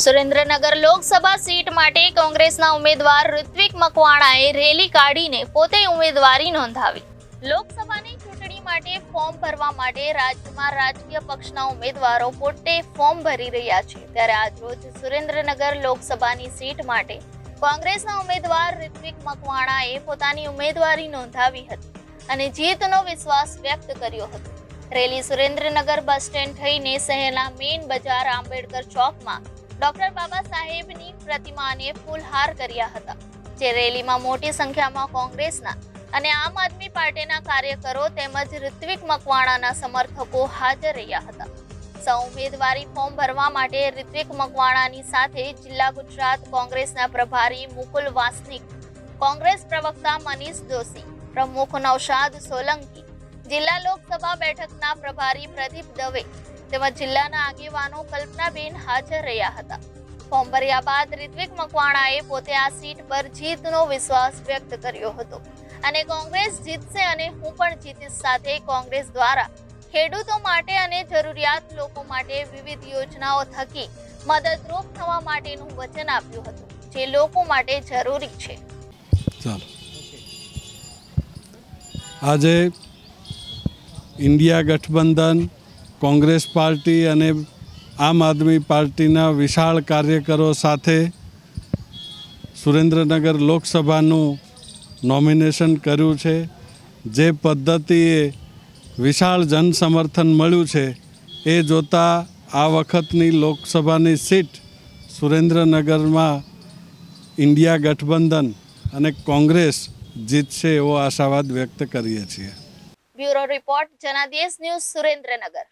Surendranagar Lok Sabha seat માટે કોંગ્રેસના ઉમેદવાર ઋત્વિક મકવાણાએ રેલી કાઢીને પોતે ઉમેદવારી નોંધાવી। લોકસભાની ચૂંટણી માટે ફોર્મ ભરવા માટે રાજ્યમાં રાજકીય પક્ષના ઉમેદવારો પોતે ફોર્મ ભરી રહ્યા છે, ત્યારે આજરોજ સુરેન્દ્રનગર લોકસભાની સીટ માટે કોંગ્રેસના ઉમેદવાર ઋત્વિક મકવાણાએ પોતાની ઉમેદવારી નોંધાવી હતી અને જીતનો વિશ્વાસ વ્યક્ત કર્યો હતો। રેલી સુરેન્દ્રનગર બસ સ્ટેન્ડ થઈને શહેરના મેઇન બજાર આંબેડકર ચોકમાં ડોક્ટર બાબા સાહેબની પ્રતિમાને ફૂલહાર કર્યા હતા, જે રેલીમાં મોટી સંખ્યામાં કોંગ્રેસના અને આમ આદમી પાર્ટીના કાર્યકરો તેમજ ઋત્વિક મકવાણાના સમર્થકો હાજર રહ્યા હતા। સૌ ઉમેદવારી ફોર્મ ભરવા માટે ઋત્વિક મકવાણાની સાથે જિલ્લા ગુજરાત કોંગ્રેસના પ્રભારી મુકુલ વાસનિક, કોંગ્રેસ પ્રવક્તા મનીષ દોશી, પ્રમુખ નૌશાદ સોલંકી, જિલ્લા લોકસભા બેઠકના પ્રભારી પ્રદીપ દવે તેમજ જિલ્લાના આગેવાનો કલ્પનાબેન હાજર રહ્યા હતા। ફોર્મ ભર્યા બાદ ઋત્વિક મકવાણાએ પોતે આ સીટ પર જીતનો વિશ્વાસ વ્યક્ત કર્યો હતો અને કોંગ્રેસ જીતશે અને હું પણ જીતીશ સાથે કોંગ્રેસ દ્વારા ખેડૂતો માટે અને જરૂરિયાત લોકો માટે વિવિધ યોજનાઓ થકી મદદરૂપ થવા માટેનું વચન આપ્યું હતું, જે લોકો માટે જરૂરી છે। આજે ઇન્ડિયા ગઠબંધન, કોંગ્રેસ પાર્ટી અને આમ આદમી પાર્ટીના વિશાળ કાર્યકરો સાથે સુરેન્દ્રનગર લોકસભાનું નોમિનેશન કર્યું છે। જે પદ્ધતિએ વિશાળ જનસમર્થન મળ્યું છે એ જોતાં આ વખતની લોકસભાની સીટ સુરેન્દ્રનગરમાં ઇન્ડિયા ગઠબંધન અને કોંગ્રેસ જીતશે એવો આશાવાદ વ્યક્ત કરીએ છીએ। Bureau report, Janadesh news, Surendranagar.